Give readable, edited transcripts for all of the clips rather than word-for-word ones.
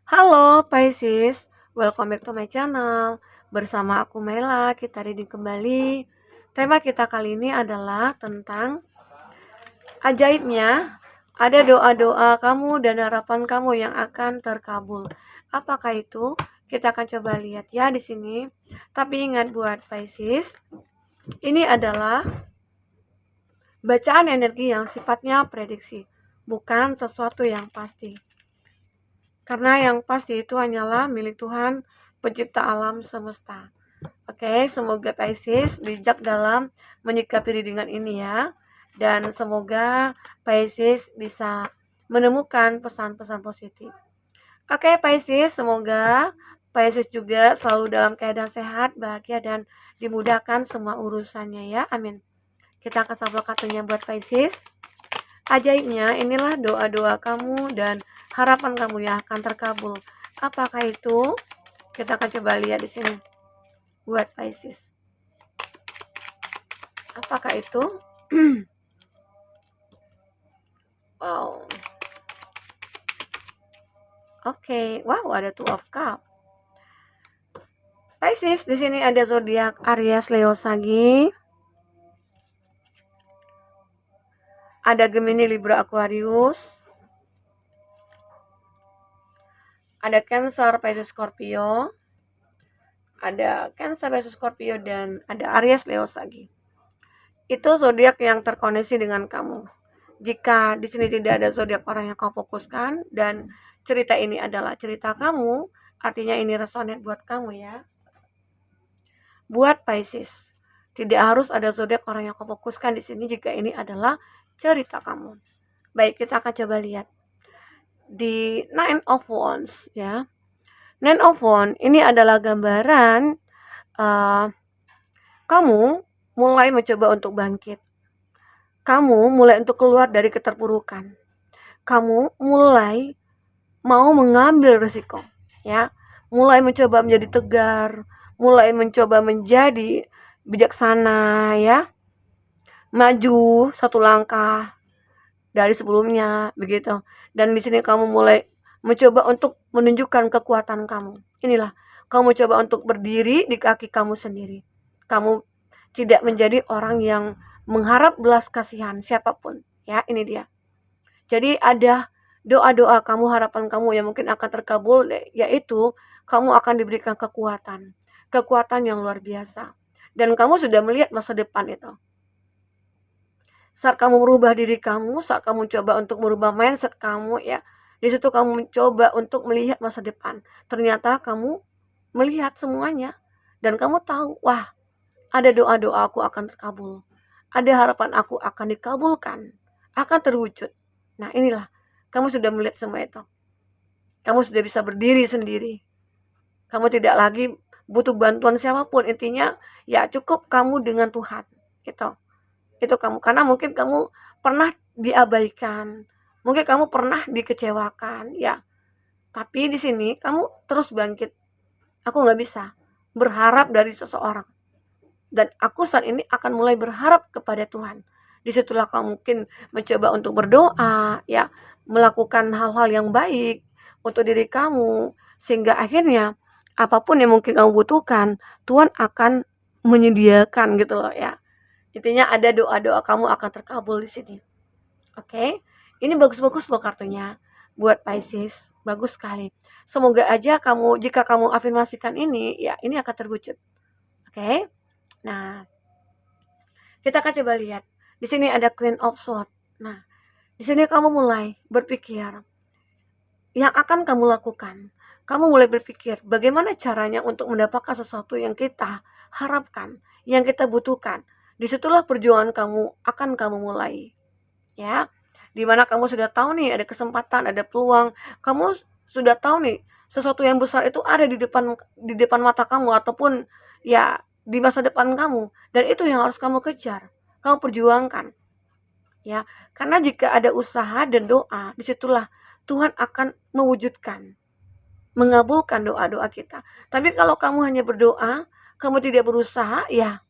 Halo Pisces, welcome back to my channel. Bersama aku Mela, kita reading kembali. Tema kita kali ini adalah tentang ajaibnya ada doa-doa kamu dan harapan kamu yang akan terkabul. Apakah itu? Kita akan coba lihat ya di sini. Tapi ingat buat Pisces, ini adalah bacaan energi yang sifatnya prediksi, bukan sesuatu yang pasti. Karena yang pasti itu hanyalah milik Tuhan, pencipta alam semesta. Oke, semoga Pisces bijak dalam menyikapi readingan ini ya. Dan semoga Pisces bisa menemukan pesan-pesan positif. Oke Pisces, semoga Pisces juga selalu dalam keadaan sehat, bahagia, dan dimudahkan semua urusannya ya. Amin. Kita akan shuffle kartunya buat Pisces. Ajaibnya, inilah doa-doa kamu dan harapan kamu yang akan terkabul. Apakah itu? Kita akan coba lihat di sini. Buat Pisces. Apakah itu? Wow. Oke. Wow, ada Two of Cups. Pisces, di sini ada zodiak Aries, Leo, Sagi. Ada Gemini, Libra, Aquarius. Ada Cancer, Pisces, Scorpio. Ada Cancer, Pisces, Scorpio, dan ada Aries, Leo, Sagi. Itu zodiak yang terkoneksi dengan kamu. Jika di sini tidak ada zodiak orang yang kau fokuskan dan cerita ini adalah cerita kamu, artinya ini resonate buat kamu ya. Buat Pisces, tidak harus ada zodiak orang yang kau fokuskan di sini jika ini adalah cerita kamu. Baik, kita akan coba lihat di Nine of Wands ya. Nine of Wands ini adalah gambaran kamu mulai mencoba untuk bangkit. Kamu mulai untuk keluar dari keterpurukan. Kamu mulai mau mengambil risiko, ya. Mulai mencoba menjadi tegar, mulai mencoba menjadi bijaksana, ya. Maju satu langkah dari sebelumnya, begitu. Dan di sini kamu mulai mencoba untuk menunjukkan kekuatan kamu. Inilah, kamu coba untuk berdiri di kaki kamu sendiri. Kamu tidak menjadi orang yang mengharap belas kasihan siapapun, ya. Ini dia. Jadi ada doa-doa kamu, harapan kamu yang mungkin akan terkabul, yaitu kamu akan diberikan kekuatan yang luar biasa. Dan kamu sudah melihat masa depan itu. Saat kamu merubah diri kamu, saat kamu coba untuk merubah mindset kamu ya, di situ kamu mencoba untuk melihat masa depan. Ternyata kamu melihat semuanya dan kamu tahu, wah, ada doa-doa aku akan terkabul. Ada harapan aku akan dikabulkan, akan terwujud. Nah, inilah, kamu sudah melihat semua itu. Kamu sudah bisa berdiri sendiri. Kamu tidak lagi butuh bantuan siapapun. Intinya, ya cukup kamu dengan Tuhan. Itu kamu. Karena mungkin kamu pernah diabaikan. Mungkin kamu pernah dikecewakan. Ya, tapi di sini kamu terus bangkit. Aku nggak bisa berharap dari seseorang. Dan aku saat ini akan mulai berharap kepada Tuhan. Disitulah kamu mungkin mencoba untuk berdoa, ya, melakukan hal-hal yang baik untuk diri kamu, sehingga akhirnya apapun yang mungkin kamu butuhkan, Tuhan akan menyediakan gitu loh ya. Intinya ada doa-doa kamu akan terkabul di sini. Oke, ini bagus-bagus loh kartunya buat Pisces, bagus sekali. Semoga aja kamu, jika kamu afirmasikan ini, ya ini akan terwujud. Oke. Nah, kita akan coba lihat. Di sini ada Queen of Swords. Nah, di sini kamu mulai berpikir yang akan kamu lakukan. Kamu mulai berpikir bagaimana caranya untuk mendapatkan sesuatu yang kita harapkan, yang kita butuhkan. Disitulah perjuangan kamu akan kamu mulai. Ya, dimana kamu sudah tahu nih ada kesempatan, ada peluang. Kamu sudah tahu nih sesuatu yang besar itu ada di depan mata kamu ataupun ya di masa depan kamu, dan itu yang harus kamu kejar, kamu perjuangkan ya. Karena jika ada usaha dan doa, disitulah Tuhan akan mewujudkan, mengabulkan doa-doa kita. Tapi kalau kamu hanya berdoa, kamu tidak berusaha, ya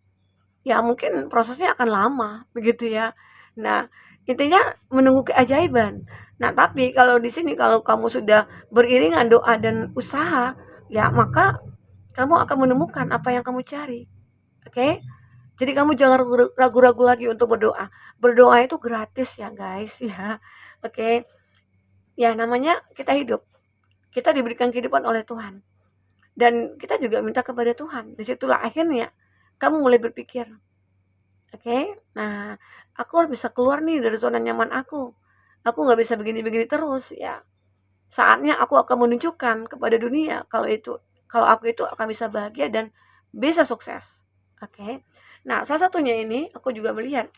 mungkin prosesnya akan lama begitu ya. Nah, Intinya menunggu keajaiban. Nah, tapi kalau di sini kalau kamu sudah beriringan doa dan usaha, ya maka kamu akan menemukan apa yang kamu cari. Oke? Jadi kamu jangan ragu-ragu lagi untuk berdoa. Berdoa itu gratis ya, guys, ya. Oke. Ya namanya kita hidup. Kita diberikan kehidupan oleh Tuhan. Dan kita juga minta kepada Tuhan. Disitulah akhirnya kamu mulai berpikir, oke, nah aku harus bisa keluar nih dari zona nyaman aku. Aku nggak bisa begini-begini terus ya. Saatnya aku akan menunjukkan kepada dunia kalau aku itu akan bisa bahagia dan bisa sukses. Oke. Nah, salah satunya ini aku juga melihat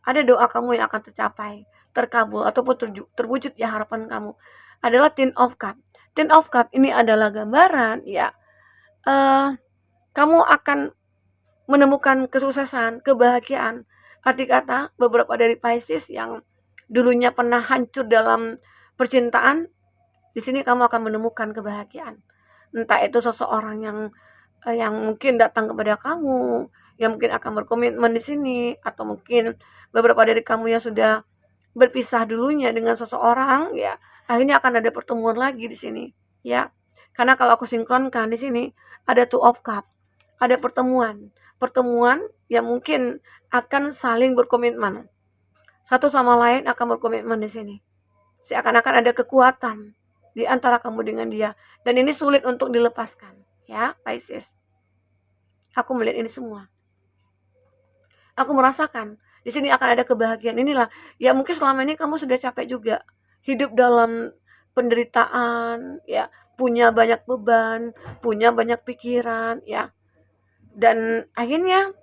ada doa kamu yang akan tercapai, terkabul ataupun terwujud ya harapan kamu adalah Ten of Cup. Ten of Cup ini adalah gambaran ya eh kamu akan menemukan kesuksesan, kebahagiaan. Arti kata beberapa dari Pisces yang dulunya pernah hancur dalam percintaan, di sini kamu akan menemukan kebahagiaan. Entah itu seseorang yang mungkin datang kepada kamu, yang mungkin akan berkomitmen di sini, atau mungkin beberapa dari kamu yang sudah berpisah dulunya dengan seseorang, ya akhirnya akan ada pertemuan lagi di sini, ya. Karena kalau aku sinkronkan di sini ada Two of Cup, ada pertemuan, pertemuan yang mungkin akan saling berkomitmen, satu sama lain akan berkomitmen di sini. Seakan-akan ada kekuatan di antara kamu dengan dia, dan ini sulit untuk dilepaskan, ya Pisces. Aku melihat ini semua. Aku merasakan di sini akan ada kebahagiaan. Inilah ya mungkin selama ini kamu sudah capek juga hidup dalam penderitaan, ya punya banyak beban, punya banyak pikiran, ya. Dan akhirnya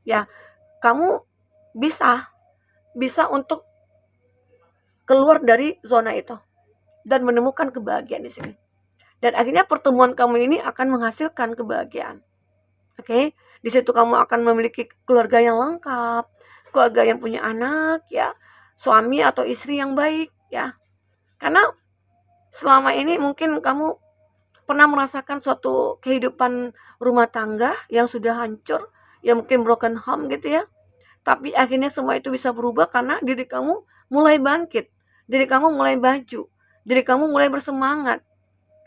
ya kamu bisa bisa untuk keluar dari zona itu dan menemukan kebahagiaan di sini. Dan akhirnya pertemuan kamu ini akan menghasilkan kebahagiaan. Oke, di situ kamu akan memiliki keluarga yang lengkap, keluarga yang punya anak, ya, suami atau istri yang baik, ya. Karena selama ini mungkin kamu pernah merasakan suatu kehidupan rumah tangga yang sudah hancur, ya mungkin broken home gitu ya. Tapi akhirnya semua itu bisa berubah karena diri kamu mulai bangkit, diri kamu mulai maju, diri kamu mulai bersemangat.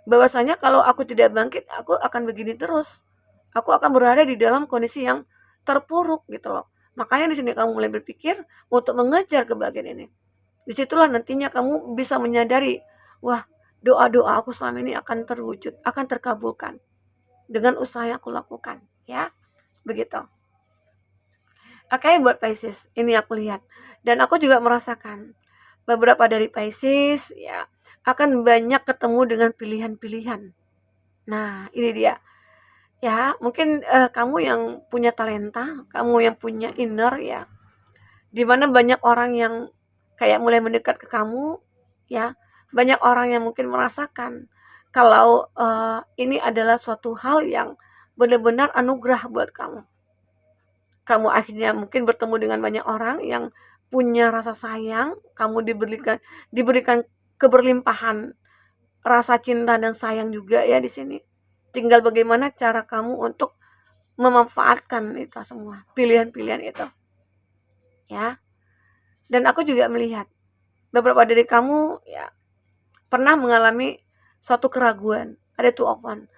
Bahwasanya kalau aku tidak bangkit, aku akan begini terus. Aku akan berada di dalam kondisi yang terpuruk gitu loh. Makanya di sini kamu mulai berpikir untuk mengejar kebahagiaan ini. Disitulah nantinya kamu bisa menyadari, wah doa-doa aku selama ini akan terwujud, akan terkabulkan dengan usaha yang aku lakukan, ya begitu. Oke, buat Pisces ini aku lihat dan aku juga merasakan beberapa dari Pisces ya akan banyak ketemu dengan pilihan-pilihan. Nah ini dia. Ya, mungkin, kamu yang punya talenta, kamu yang punya inner ya, di mana banyak orang yang kayak mulai mendekat ke kamu, ya. Banyak orang yang mungkin merasakan kalau, ini adalah suatu hal yang benar-benar anugerah buat kamu. Kamu akhirnya mungkin bertemu dengan banyak orang yang punya rasa sayang, kamu diberikan keberlimpahan rasa cinta dan sayang juga ya di sini. Tinggal bagaimana cara kamu untuk memanfaatkan itu semua, pilihan-pilihan itu, ya. Dan aku juga melihat beberapa dari kamu ya pernah mengalami suatu keraguan, ada two of one.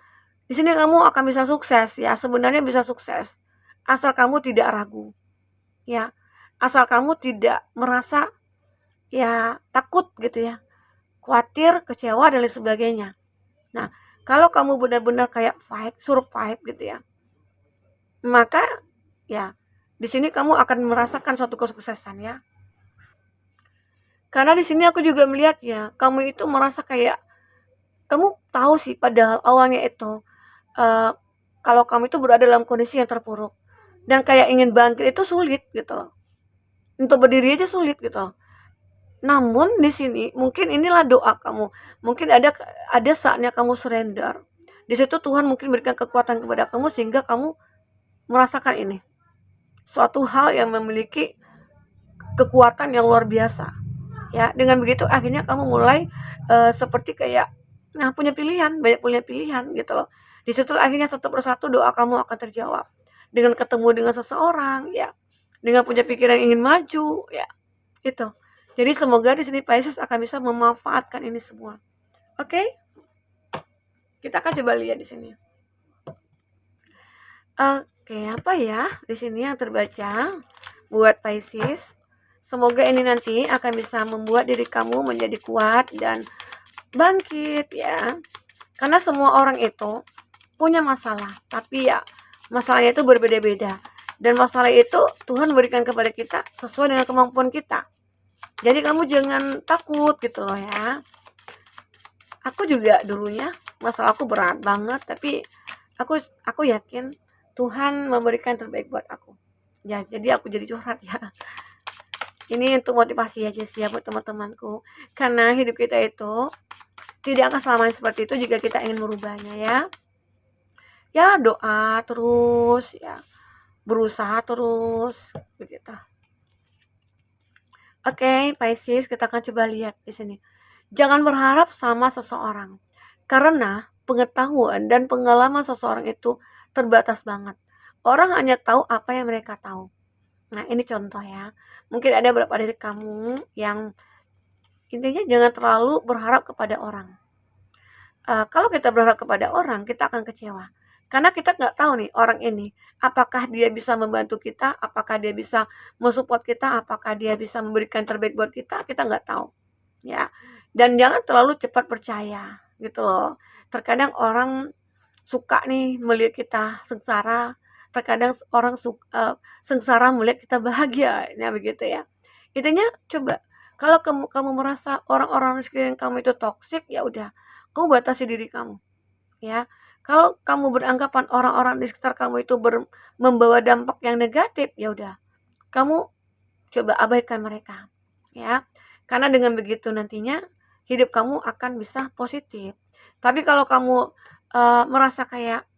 Di sini kamu akan bisa sukses ya, sebenarnya bisa sukses. Asal kamu tidak ragu, ya. Asal kamu tidak merasa ya takut gitu ya, khawatir, kecewa dan lain sebagainya. Nah, kalau kamu benar-benar kayak survive gitu ya, maka ya di sini kamu akan merasakan suatu kesuksesan ya. Karena di sini aku juga melihat ya, kamu itu merasa kayak kamu tahu sih padahal awalnya itu kalau kamu itu berada dalam kondisi yang terpuruk dan kayak ingin bangkit itu sulit gitu loh. Untuk berdiri aja sulit gitu loh. Namun di sini mungkin inilah doa kamu. Mungkin ada saatnya kamu surrender. Di situ Tuhan mungkin berikan kekuatan kepada kamu sehingga kamu merasakan ini. Suatu hal yang memiliki kekuatan yang luar biasa. Ya, dengan begitu akhirnya kamu mulai seperti kayak punya pilihan, banyak punya pilihan gitu loh. Di situ akhirnya satu persatu doa kamu akan terjawab. Dengan ketemu dengan seseorang ya, dengan punya pikiran ingin maju ya. Itu. Jadi semoga di sini Pisces akan bisa memanfaatkan ini semua. Oke? Kita akan coba lihat di sini. Oke, apa ya di sini yang terbaca buat Pisces? Semoga ini nanti akan bisa membuat diri kamu menjadi kuat dan bangkit ya. Karena semua orang itu punya masalah, tapi ya masalahnya itu berbeda-beda. Dan masalah itu Tuhan berikan kepada kita sesuai dengan kemampuan kita. Jadi kamu jangan takut gitu loh ya. Aku juga dulunya masalahku berat banget, tapi aku yakin Tuhan memberikan terbaik buat aku. Ya, jadi aku jadi curhat ya. Ini untuk motivasi aja sih ya buat teman-temanku. Karena hidup kita itu tidak akan selamanya seperti itu jika kita ingin merubahnya ya. Ya doa terus ya, berusaha terus begitu. Oke, Pisces, kita akan coba lihat di sini. Jangan berharap sama seseorang. Karena pengetahuan dan pengalaman seseorang itu terbatas banget. Orang hanya tahu apa yang mereka tahu. Nah, ini contoh ya. Mungkin ada beberapa dari kamu yang intinya jangan terlalu berharap kepada orang. Kalau kita berharap kepada orang, kita akan kecewa. Karena kita nggak tahu nih orang ini, apakah dia bisa membantu kita, apakah dia bisa mensupport kita, apakah dia bisa memberikan terbaik buat kita nggak tahu. Ya, dan jangan terlalu cepat percaya gitu loh. Terkadang orang suka nih melihat kita sengsara, terkadang orang sengsara melihat kita bahagia, nah begitu ya. Intinya coba kalau kamu merasa orang-orang di sekeliling kamu itu toksik, ya udah, kamu batasi diri kamu, ya. Kalau kamu beranggapan orang-orang di sekitar kamu itu membawa dampak yang negatif, ya udah, kamu coba abaikan mereka, ya. Karena dengan begitu nantinya hidup kamu akan bisa positif. Tapi kalau kamu merasa kayak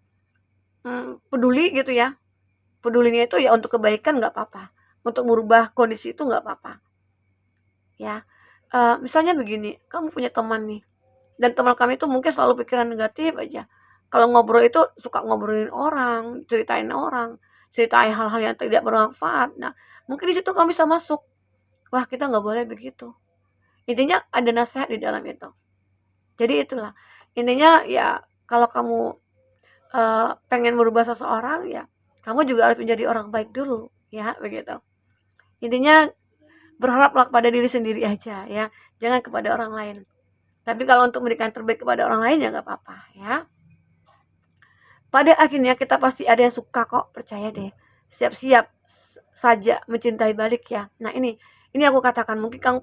peduli gitu ya, pedulinya itu ya untuk kebaikan nggak apa-apa, untuk merubah kondisi itu nggak apa-apa, ya. Misalnya begini, kamu punya teman nih, dan teman kami itu mungkin selalu pikiran negatif aja. Kalau ngobrol itu suka ngobrolin orang, ceritain hal-hal yang tidak bermanfaat. Nah, mungkin di situ kamu bisa masuk. Wah, kita nggak boleh begitu. Intinya ada nasihat di dalam itu. Jadi itulah. Intinya ya kalau kamu pengen merubah seseorang ya kamu juga harus menjadi orang baik dulu ya begitu. Intinya berharaplah kepada diri sendiri aja ya, jangan kepada orang lain. Tapi kalau untuk memberikan terbaik kepada orang lain ya nggak apa-apa ya. Pada akhirnya kita pasti ada yang suka kok, percaya deh. Siap-siap saja mencintai balik ya. Nah ini aku katakan mungkin kamu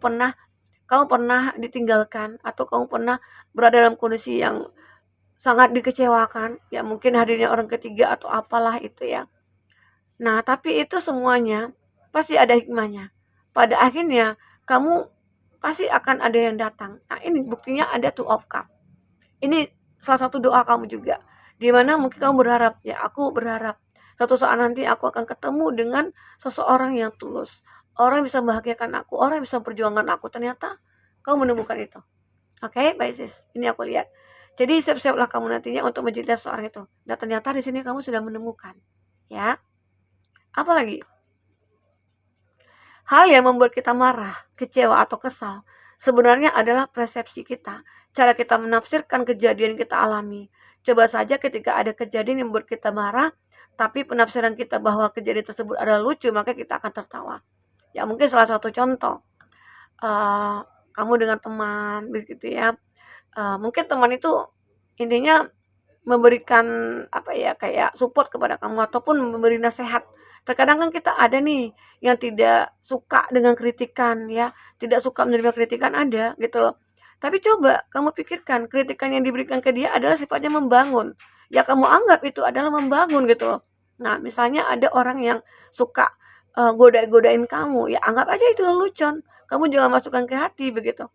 pernah ditinggalkan atau kamu pernah berada dalam kondisi yang sangat dikecewakan, ya mungkin hadirnya orang ketiga atau apalah itu ya. Nah, tapi itu semuanya pasti ada hikmahnya. Pada akhirnya kamu pasti akan ada yang datang. Nah, ini buktinya ada two of cup. Ini salah satu doa kamu juga. Di mana mungkin kamu berharap, ya aku berharap suatu saat nanti aku akan ketemu dengan seseorang yang tulus. Orang yang bisa membahagiakan aku, orang yang bisa memperjuangkan aku. Ternyata kamu menemukan itu. Oke, baik sis. Ini aku lihat. Jadi siap-siaplah kamu nantinya untuk mencintai seorang itu. Dan ternyata di sini kamu sudah menemukan. Ya. Apalagi hal yang membuat kita marah, kecewa atau kesal sebenarnya adalah persepsi kita. Cara kita menafsirkan kejadian kita alami. Coba saja ketika ada kejadian yang membuat kita marah, tapi penafsiran kita bahwa kejadian tersebut adalah lucu, maka kita akan tertawa. Ya mungkin salah satu contoh, kamu dengan teman begitu ya. Mungkin teman itu intinya memberikan apa ya kayak support kepada kamu ataupun memberi nasihat. Terkadang kan kita ada nih yang tidak suka dengan kritikan ya, tidak suka menerima kritikan ada gitu loh. Tapi coba kamu pikirkan kritikan yang diberikan ke dia adalah sifatnya membangun. Ya kamu anggap itu adalah membangun gitu loh. Nah, misalnya ada orang yang suka goda-godain kamu, ya anggap aja itu lelucon. Kamu jangan masukkan ke hati begitu.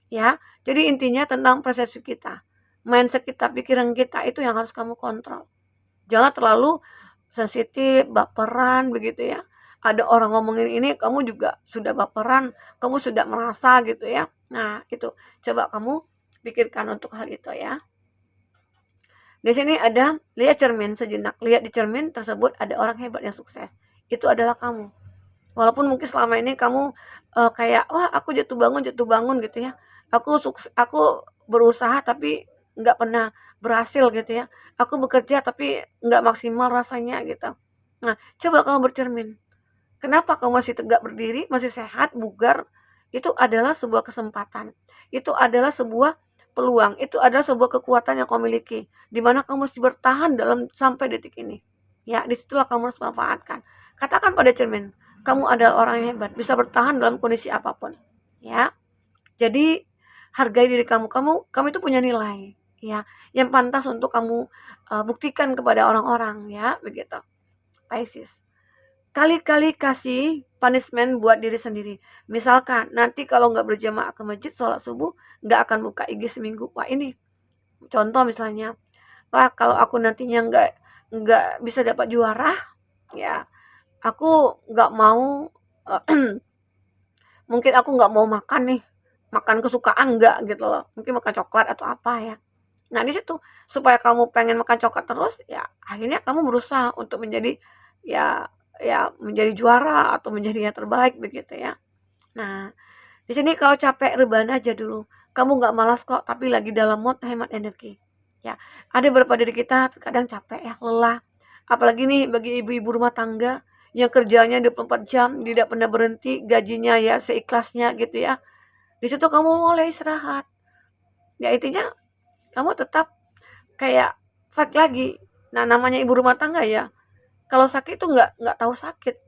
Ya. Jadi intinya tentang persepsi kita. Mindset kita, pikiran kita itu yang harus kamu kontrol. Jangan terlalu sensitif, baperan begitu ya. Ada orang ngomongin ini, kamu juga sudah baperan, kamu sudah merasa gitu ya. Nah, itu coba kamu pikirkan untuk hal itu ya. Di sini ada lihat cermin sejenak, lihat di cermin tersebut ada orang hebat yang sukses. Itu adalah kamu. Walaupun mungkin selama ini kamu, kayak, "Wah, aku jatuh bangun," gitu ya. Aku berusaha tapi nggak pernah berhasil gitu ya. Aku bekerja tapi nggak maksimal rasanya gitu. Nah, coba kamu bercermin. Kenapa kamu masih tegak berdiri, masih sehat, bugar, itu adalah sebuah kesempatan. Itu adalah sebuah peluang, itu adalah sebuah kekuatan yang kamu miliki, di mana kamu masih bertahan dalam sampai detik ini. Ya, disitulah kamu harus manfaatkan. Katakan pada cermin, kamu adalah orang yang hebat, bisa bertahan dalam kondisi apapun. Ya, jadi hargai diri kamu. Kamu itu punya nilai, ya, yang pantas untuk kamu buktikan kepada orang-orang, ya, begitu. Pisces. Kali-kali kasih punishment buat diri sendiri. Misalkan nanti kalau nggak berjamaah ke masjid sholat subuh, nggak akan buka IG seminggu. Wah, ini contoh misalnya, wah kalau aku nantinya nggak bisa dapat juara, ya aku nggak mau mungkin aku nggak mau makan nih, makan kesukaan nggak gitu loh. Mungkin makan coklat atau apa ya. Nah, di situ supaya kamu pengen makan coklat terus, ya akhirnya kamu berusaha untuk menjadi ya menjadi juara atau menjadi yang terbaik begitu ya. Nah, di sini kalau capek rebahan aja dulu. Kamu nggak malas kok, tapi lagi dalam mood hemat energi. Ya, ada beberapa diri kita kadang capek ya, lelah. Apalagi nih bagi ibu-ibu rumah tangga yang kerjanya 24 jam, tidak pernah berhenti, gajinya ya seikhlasnya gitu ya. Di situ kamu mulai istirahat. Ya intinya kamu tetap kayak fight lagi. Nah, namanya ibu rumah tangga ya, kalau sakit itu nggak tahu sakit.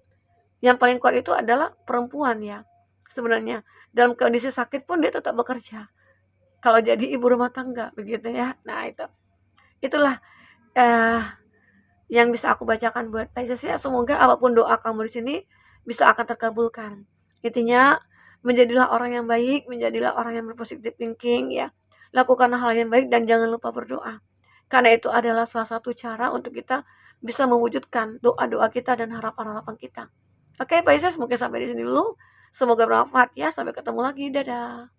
Yang paling kuat itu adalah perempuan ya, sebenarnya. Dalam kondisi sakit pun dia tetap bekerja. Kalau jadi ibu rumah tangga, begitu ya. Nah, itulah eh, yang bisa aku bacakan buat Pisces ya. Semoga apapun doa kamu di sini bisa akan terkabulkan. Intinya menjadilah orang yang baik, menjadilah orang yang berpositif thinking ya. Lakukan hal yang baik dan jangan lupa berdoa. Karena itu adalah salah satu cara untuk kita bisa mewujudkan doa-doa kita dan harapan-harapan kita. Oke, Pisces, mungkin sampai di sini dulu. Semoga bermanfaat ya. Sampai ketemu lagi. Dadah.